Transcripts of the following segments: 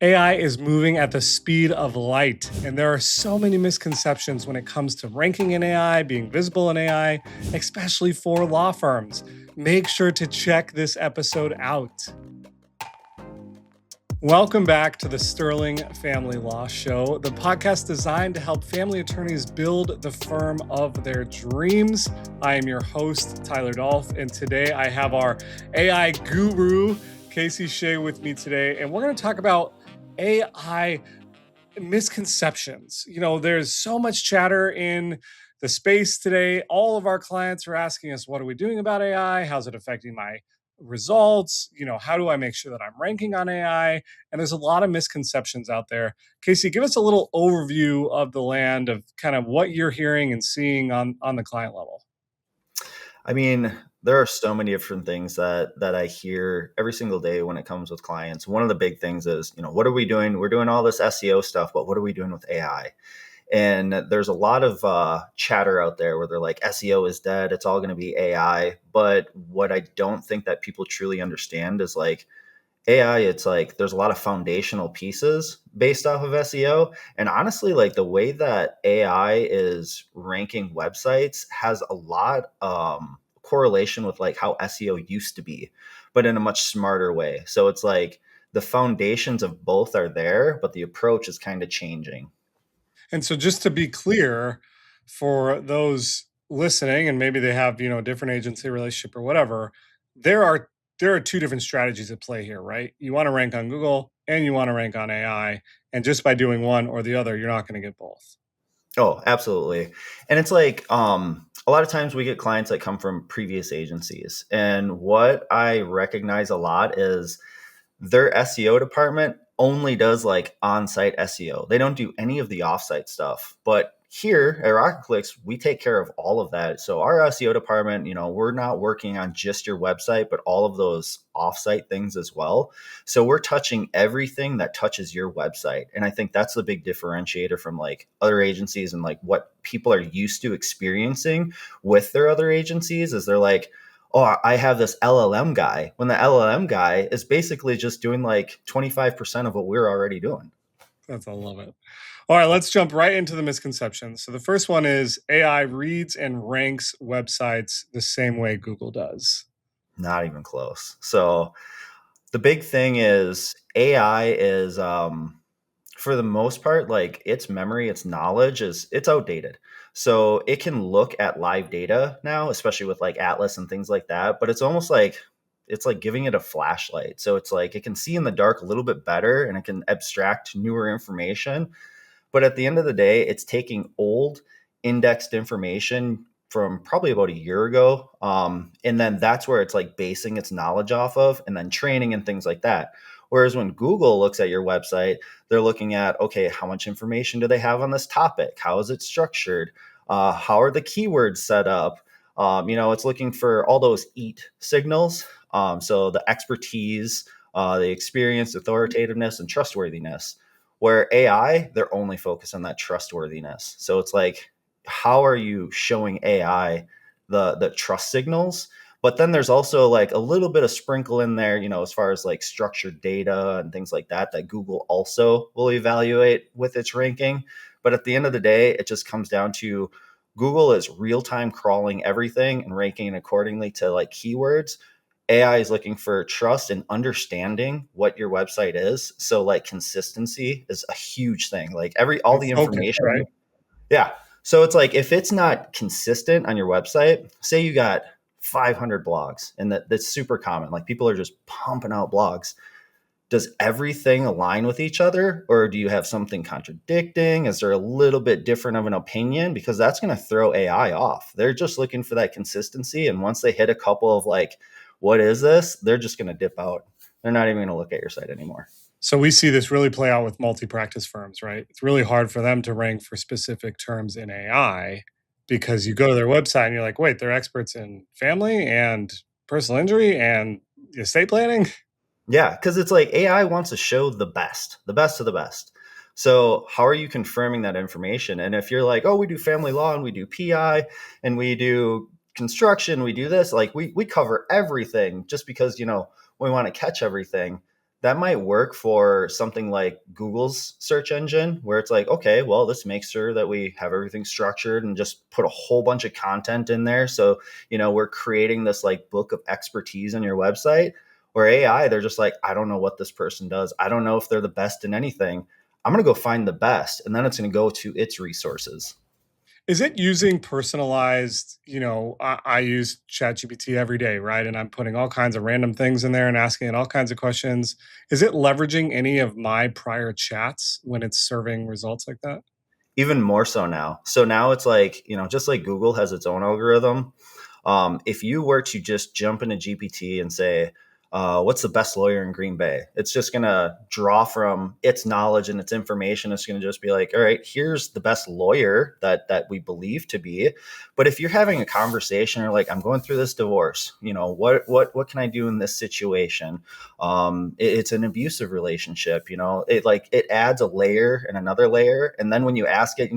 AI is moving at the speed of light, and there are so many misconceptions when it comes to ranking in AI, being visible in AI, especially for law firms. Make sure to check this episode out. Welcome back to the Sterling Family Law Show, the podcast designed to help family attorneys build the firm of their dreams. I am your host, Tyler Dolph, and today I have our AI guru, Casey Shea, with me today, and we're going to talk about AI misconceptions. You know, there's so much chatter in the space today. All of our clients are asking us, what are we doing about AI? How's it affecting my results? You know, how do I make sure that I'm ranking on AI? And there's a lot of misconceptions out there. Casey, give us a little overview of the land of kind of what you're hearing and seeing on the client level. I mean, there are so many different things that I hear every single day when it comes with clients. One of the big things is, what are we doing? We're doing all this SEO stuff, but what are we doing with AI? And there's a lot of chatter out there where they're like, SEO is dead. It's all going to be AI. But what I don't think that people truly understand is like AI, it's like there's a lot of foundational pieces based off of SEO. And honestly, like the way that AI is ranking websites has a lot correlation with like how SEO used to be, but in a much smarter way. So it's like the foundations of both are there, but the approach is kind of changing. And so just to be clear for those listening, and maybe they have, a different agency relationship or whatever, there are two different strategies at play here, right? You want to rank on Google and you want to rank on AI. And just by doing one or the other, you're not going to get both. Oh, absolutely. And it's like a lot of times we get clients that come from previous agencies. And what I recognize a lot is their SEO department only does like on-site SEO. They don't do any of the off-site stuff. But here at RocketClicks, we take care of all of that. So our SEO department, we're not working on just your website, but all of those off-site things as well. So we're touching everything that touches your website. And I think that's the big differentiator from like other agencies and like what people are used to experiencing with their other agencies is they're like, oh, I have this LLM guy, when the LLM guy is basically just doing like 25% of what we're already doing. I love it. All right, let's jump right into the misconceptions. So the first one is AI reads and ranks websites the same way Google does. Not even close. So the big thing is AI is, for the most part, like its memory, its knowledge it's outdated. So it can look at live data now, especially with like Atlas and things like that. But it's like giving it a flashlight. So it's like it can see in the dark a little bit better and it can abstract newer information. But at the end of the day, it's taking old indexed information from probably about a year ago. And then that's where it's like basing its knowledge off of and then training and things like that. Whereas when Google looks at your website, they're looking at, okay, how much information do they have on this topic? How is it structured? How are the keywords set up? It's looking for all those EAT signals. So the expertise, the experience, authoritativeness, and trustworthiness. Where AI, they're only focused on that trustworthiness. So it's like, how are you showing AI the trust signals? But then there's also like a little bit of sprinkle in there, as far as like structured data and things like that Google also will evaluate with its ranking. But at the end of the day, it just comes down to Google is real-time crawling everything and ranking accordingly to like keywords. AI is looking for trust and understanding what your website is. So like consistency is a huge thing. Like all And the focus, information. right? Yeah. So it's like if it's not consistent on your website, say you got 500 blogs and that's super common. Like people are just pumping out blogs. Does everything align with each other or do you have something contradicting? Is there a little bit different of an opinion? Because that's going to throw AI off. They're just looking for that consistency. And once they hit a couple of like, what is this? They're just going to dip out. They're not even going to look at your site anymore. So we see this really play out with multi-practice firms, right? It's really hard for them to rank for specific terms in AI because you go to their website and you're like, wait, they're experts in family and personal injury and estate planning. Yeah, because it's like AI wants to show the best of the best. So how are you confirming that information? And if you're like, oh, we do family law and we do PI and we do construction, we do this, like we cover everything just because, we want to catch everything. that might work for something like Google's search engine, where it's like, okay, well, let's make sure that we have everything structured and just put a whole bunch of content in there. So, we're creating this like book of expertise on your website. Where AI, they're just like, I don't know what this person does. I don't know if they're the best in anything. I'm going to go find the best. And then it's going to go to its resources. Is it using personalized? I use ChatGPT every day, right? And I'm putting all kinds of random things in there and asking it all kinds of questions. Is it leveraging any of my prior chats when it's serving results like that? Even more so now. So now it's like, just like Google has its own algorithm. If you were to just jump into GPT and say, what's the best lawyer in Green Bay? It's just going to draw from its knowledge and its information. It's going to just be like, all right, here's the best lawyer that we believe to be. But if you're having a conversation or like, I'm going through this divorce, what can I do in this situation? It's an abusive relationship, it adds a layer and another layer. And then when you ask it,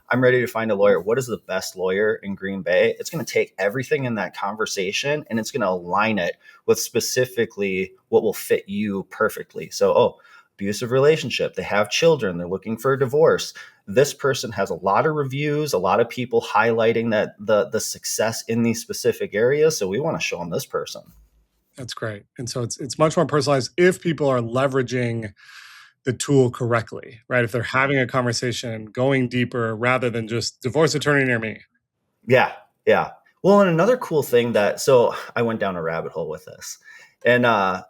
I'm ready to find a lawyer. What is the best lawyer in Green Bay? It's going to take everything in that conversation and it's going to align it with specifically what will fit you perfectly. So, abusive relationship, they have children, they're looking for a divorce. This person has a lot of reviews, a lot of people highlighting that the success in these specific areas. So we want to show them this person. That's great. And so it's much more personalized if people are leveraging the tool correctly, right? If they're having a conversation, going deeper rather than just divorce attorney near me. Yeah, yeah. Well, and another cool thing so I went down a rabbit hole with this, and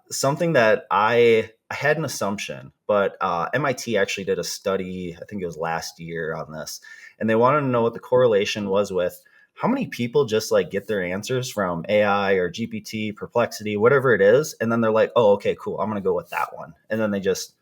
something that I had an assumption, but MIT actually did a study. I think it was last year on this, and they wanted to know what the correlation was with how many people just like get their answers from AI or GPT, Perplexity, whatever it is, and then they're like, oh, okay, cool, I'm gonna go with that one, and then they just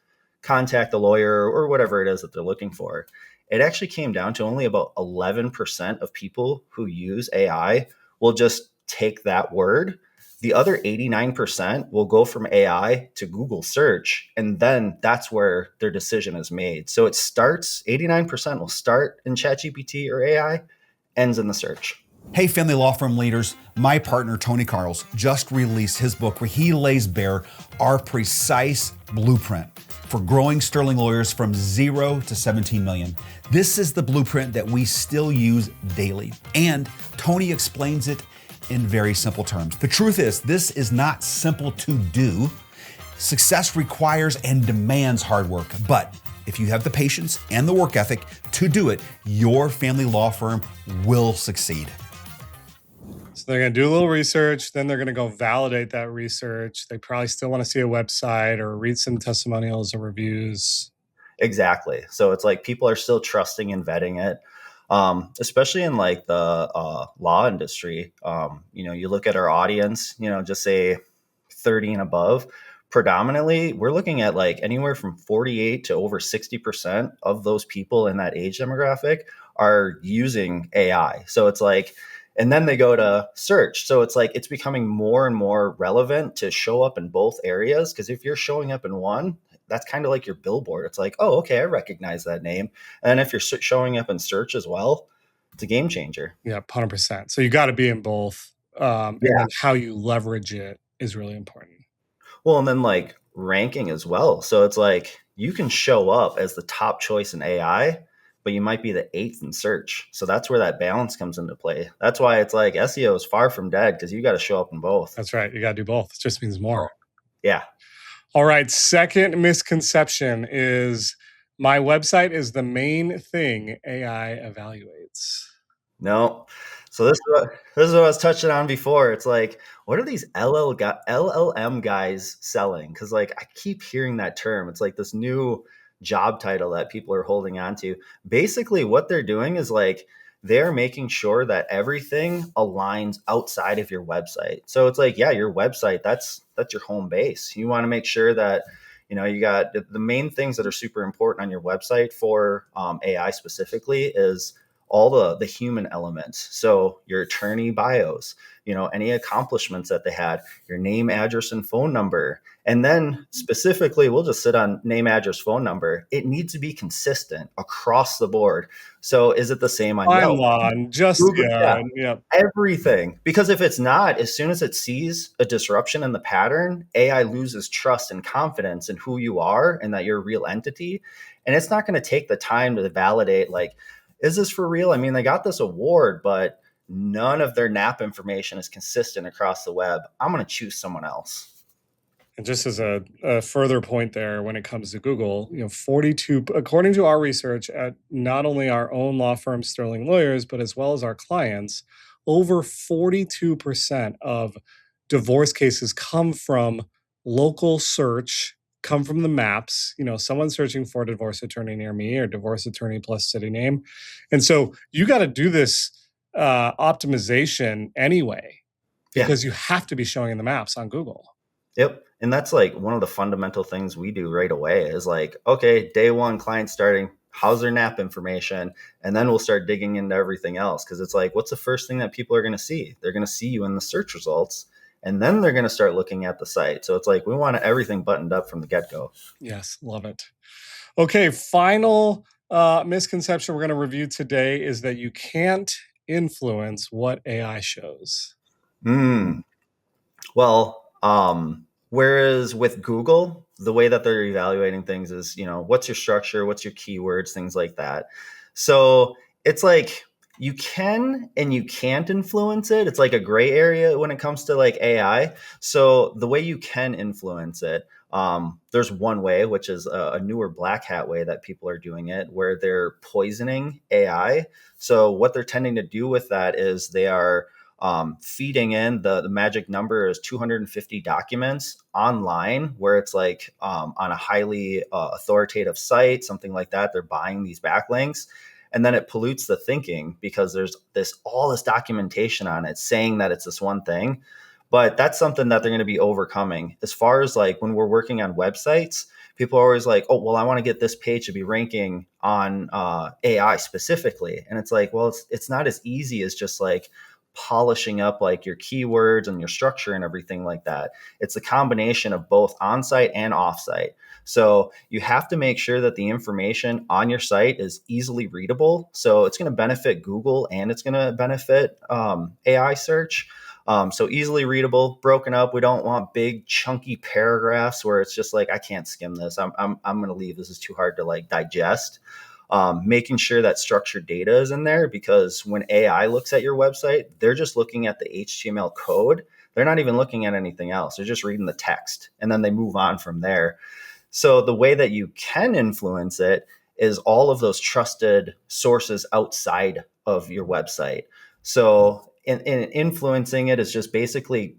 contact the lawyer or whatever it is that they're looking for. It actually came down to only about 11% of people who use AI will just take that word. The other 89% will go from AI to Google search, and then that's where their decision is made. So it starts, 89% will start in ChatGPT or AI, ends in the search. Hey, family law firm leaders, my partner Tony Carls just released his book where he lays bare our precise blueprint for growing sterling lawyers from 0 to 17 million. This is the blueprint that we still use daily, and Tony explains it in very simple terms. The truth is, this is not simple to do. Success requires and demands hard work, but if you have the patience and the work ethic to do it, your family law firm will succeed. So they're going to do a little research, then they're going to go validate that research. They probably still want to see a website or read some testimonials or reviews. Exactly. So it's like people are still trusting and vetting it, especially in like the law industry. You look at our audience, just say 30 and above. Predominantly, we're looking at like anywhere from 48 to over 60% of those people in that age demographic are using AI. So it's like, and then they go to search. So it's like it's becoming more and more relevant to show up in both areas. Because if you're showing up in one, that's kind of like your billboard. It's like, oh, okay, I recognize that name. And if you're showing up in search as well, it's a game changer. Yeah, 100%. So you got to be in both. And then how you leverage it is really important. Well, and then like ranking as well. So it's like you can show up as the top choice in AI, but you might be the 8th in search. So that's where that balance comes into play. That's why it's like SEO is far from dead because you got to show up in both. That's right. You got to do both. It just means more. Yeah. All right. Second misconception is my website is the main thing AI evaluates. No. So this is what I was touching on before. It's like, what are these LLM guys selling? Because like I keep hearing that term. It's like this new job title that people are holding on to. Basically, what they're doing is like they're making sure that everything aligns outside of your website. So it's like, yeah, your website, that's your home base. You want to make sure that you got the main things that are super important on your website for AI specifically is all the human elements. So your attorney bios, any accomplishments that they had, your name, address, and phone number. And then specifically, we'll just sit on name, address, phone number. It needs to be consistent across the board. So is it the same on Yelp? Google, yeah. Everything. Because if it's not, as soon as it sees a disruption in the pattern, AI loses trust and confidence in who you are and that you're a real entity. And it's not going to take the time to validate, like, is this for real? I mean, they got this award, but none of their NAP information is consistent across the web. I'm going to choose someone else. And just as a further point there, when it comes to Google, 42, according to our research at not only our own law firm, Sterling Lawyers, but as well as our clients, over 42% of divorce cases come from local search, come from the maps, someone searching for a divorce attorney near me or divorce attorney plus city name. And so you got to do this optimization anyway, because you have to be showing in the maps on Google. Yep. And that's like one of the fundamental things we do right away is like, okay, day one, client starting, how's their NAP information? And then we'll start digging into everything else. Cause it's like, what's the first thing that people are going to see? They're going to see you in the search results, and then they're going to start looking at the site. So it's like, we want everything buttoned up from the get-go. Yes. Love it. Okay. Final misconception we're going to review today is that you can't influence what AI shows. Well, whereas with Google, the way that they're evaluating things is, what's your structure, what's your keywords, things like that. So it's like you can and you can't influence it. It's like a gray area when it comes to like AI. So the way you can influence it, there's one way, which is a newer black hat way that people are doing it, where they're poisoning AI. So what they're tending to do with that is they are feeding in the magic number is 250 documents online, where it's like on a highly authoritative site, something like that. They're buying these backlinks, and then it pollutes the thinking because there's all this documentation on it saying that it's this one thing. But that's something that they're going to be overcoming. As far as like when we're working on websites, people are always like, oh, well, I want to get this page to be ranking on AI specifically. And it's like, well, it's not as easy as just like polishing up like your keywords and your structure and everything like that. It's a combination of both on-site and off-site. So you have to make sure that the information on your site is easily readable. So it's going to benefit Google and it's going to benefit AI search. So easily readable, broken up. We don't want big chunky paragraphs where it's just like, I can't skim this. I'm going to leave. This is too hard to like digest. Making sure that structured data is in there, because when AI looks at your website, they're just looking at the HTML code. They're not even looking at anything else. They're just reading the text, and then they move on from there. So the way that you can influence it is all of those trusted sources outside of your website. So in influencing it is just basically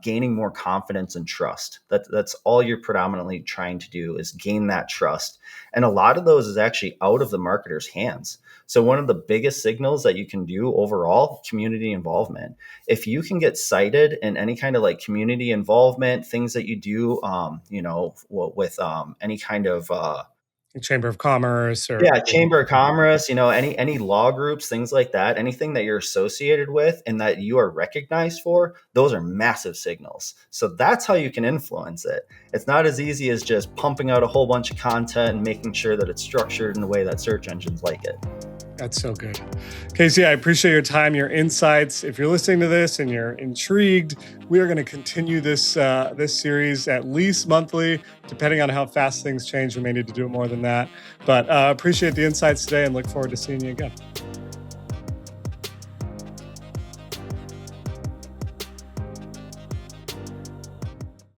gaining more confidence and trust. That's all you're predominantly trying to do, is gain that trust. And a lot of those is actually out of the marketer's hands. So one of the biggest signals that you can do overall, community involvement. If you can get cited in any kind of like community involvement, things that you do, with any kind of Chamber of Commerce or Chamber of Commerce, any law groups, things like that, anything that you're associated with and that you are recognized for, those are massive signals. So that's how you can influence it. It's not as easy as just pumping out a whole bunch of content and making sure that it's structured in the way that search engines like it. That's so good. Casey, I appreciate your time, your insights. If you're listening to this and you're intrigued, we are going to continue this series at least monthly. Depending on how fast things change, we may need to do it more than that. But appreciate the insights today and look forward to seeing you again.